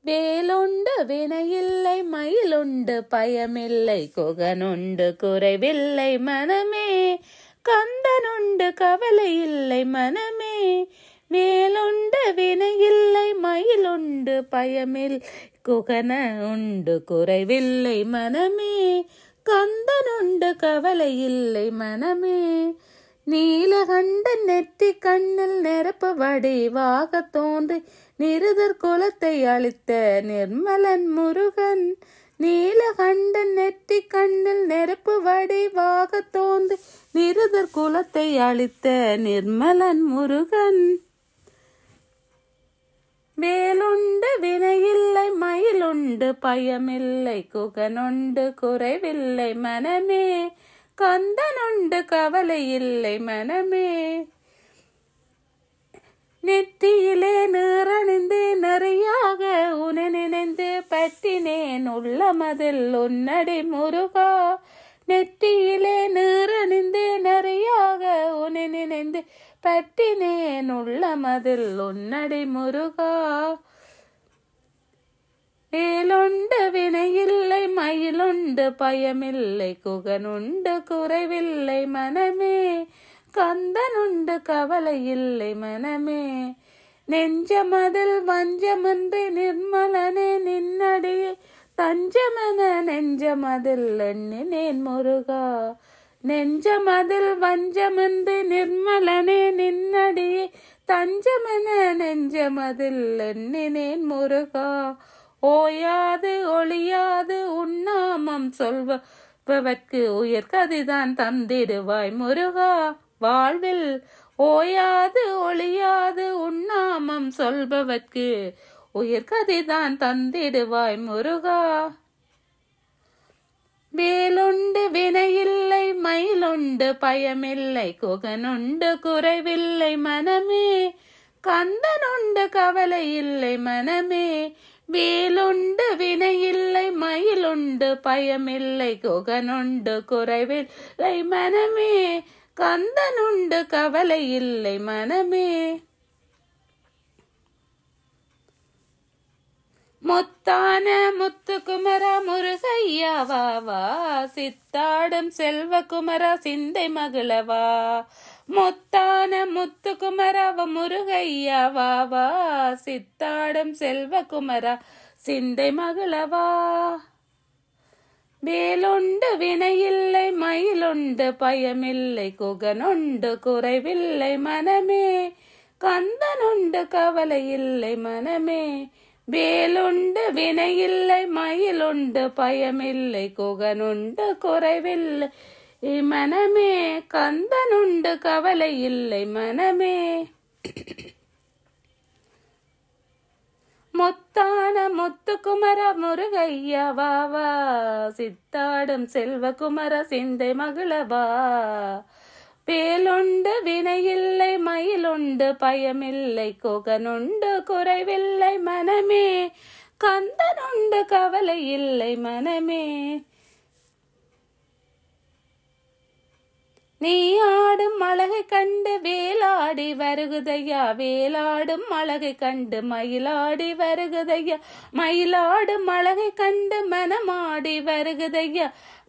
வேலுண்டு வினையில்லை மயிலுண்டு பயமில்லை குகனுண்டு குறைவில்லை மனமே கந்தனுண்டு கவலை இல்லை மனமே. வேலுண்டு வினையில்லை மயிலுண்டு பயமில் குகன உண்டு குறைவில்லை மனமே கந்தனுண்டு கவலை இல்லை மனமே. நீலகண்டன் நெற்றி கண்ணில் நெருப்பு வடிவாக தோன்றி நிருதர் குலத்தை அளித்த நிர்மலன் முருகன். நீலகண்டன் நெற்றி கண்ணில் நெருப்பு வடிவாக தோன்றி நிருதர் குலத்தை அளித்த நிர்மலன் முருகன். வேலுண்டு வினையில்லை மயிலுண்டு பயமில்லை குகனுண்டு குறைவில்லை மனமே கந்தனுண்டு கவலை இல்லை மனமே. நெற்றியிலே நீரணிந்து நெறியாக உனை நினைந்து பற்றினேன் உள்ளமதில் உன்னடி முருகா. நெற்றியிலே நீரணிந்து நெறியாக உனை நினைந்து பற்றினேன் உள்ளமதில் உன்னடி முருகா. வேலுண்டு வினையில்லை மயிலுண்டு பயமில்லை குகனுண்டு குறைவில்லை மனமே கந்தனுண்டு கவலை இல்லை மனமே. நெஞ்சமதில் வஞ்சமின்றி நிர்மலனே நின்னடியே தஞ்சமென நெஞ்சமதில் எண்ணினேன் முருகா. நெஞ்சமதில் வஞ்சமின்றி நிர்மலனே நின்னடியே தஞ்சமென நெஞ்சமதில் எண்ணினேன் முருகா. ஓயாது ஒளியாது உன்னாமம் சொல்பவர்க்கு உயர்கதிதான் தந்திடுவாய் முருகா வாழ்வில். ஓயாது ஒளியாது உன்னாமம் சொல்பவர்க்கு உயர்கதிதான் தந்திடுவாய் முருகா. வேலுண்டு வினையில்லை மயிலுண்டு பயமில்லை குகனுண்டு குறைவில்லை மனமே கந்தனுண்டு கவலை இல்லை மனமே. வேலுண்டு வினையில்லை மயிலுண்டு பயமில்லை குகனுண்டு குறைவில்லை மனமே கந்தனுண்டு கவலை இல்லை மனமே. முத்தான முத்துக்குமரா முருகையா வா வா சித்தாடும் செல்வகுமரா சிந்தை மகிழவா. முத்தான முத்துக்குமரா முருகையா வா வா சித்தாடும் செல்வகுமரா சிந்தை மகிழவா. வேலுண்டு வினையில்லை மயிலுண்டு பயமில்லை குகனுண்டு குறைவில்லை மனமே கந்தனுண்டு கவலை இல்லை மனமே. வேலுண்டு வினையில்லை மயிலுண்டு பயமில்லை குகனுண்டு குறைவில்லை மனமே கந்தனுண்டு கவலை இல்லை மனமே. முத்தான முத்துக்குமரா முருகையா வா வா சித்தாடும் செல்வகுமரா சிந்தை மகிழவா. வேலுண்டு வினையில்லை மயிலுண்டு பயமில்லை குகனுண்டு குறைவில்லை மனமே கந்தனுண்டு கவலை இல்லை மனமே. நீ ஆடும் அழகை கண்டு வேலாடி வருகுதையா வேலாடும் அழகை கண்டு மயிலாடி வருகுதையா மயிலாடும் அழகை கண்டு மனமாடி வருகுதையா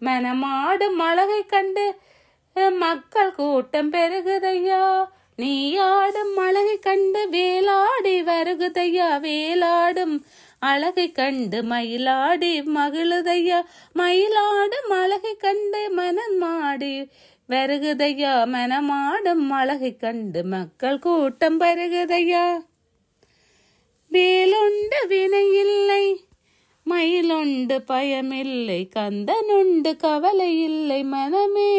மனமாடும் அழகை கண்டு மக்கள் கூட்டம் பெருகுதையா. நீ ஆடும் அழகை கண்டு வேலாடி வருகுதையா வேலாடும் அழகை கண்டு மயிலாடி மகிழுதையா மயிலாடும் அழகை கண்டு மனமாடி வருகுதையா மனமாடும் அழகை கண்டு மக்கள் கூட்டம் பெருகுதையா. வேலுண்டு வினையில்லை மயிலுண்டு பயமில்லை கந்தனுண்டு கவலை இல்லை மனமே.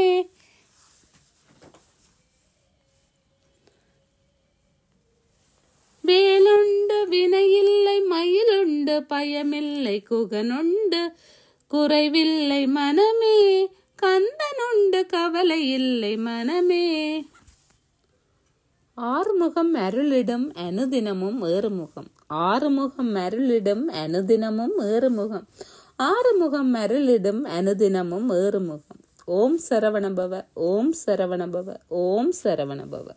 வேலுண்டு வினையில்லை மயிலுண்டு பயமில்லை குகனுண்டு குறைவில்லை மனமே கந்தனுண்டு கவலை இல்லை மனமே. ஆறுமுகம் அருளிடம் அனுதினமும் ஏறுமுகம் ஆறுமுகம் அருளிடம் அனுதினமும் ஏறுமுகம் ஆறுமுகம் அருளிடம் அனுதினமும் ஏறுமுகம். ஓம் சரவணபவ ஓம் சரவணபவ ஓம் சரவணபவ.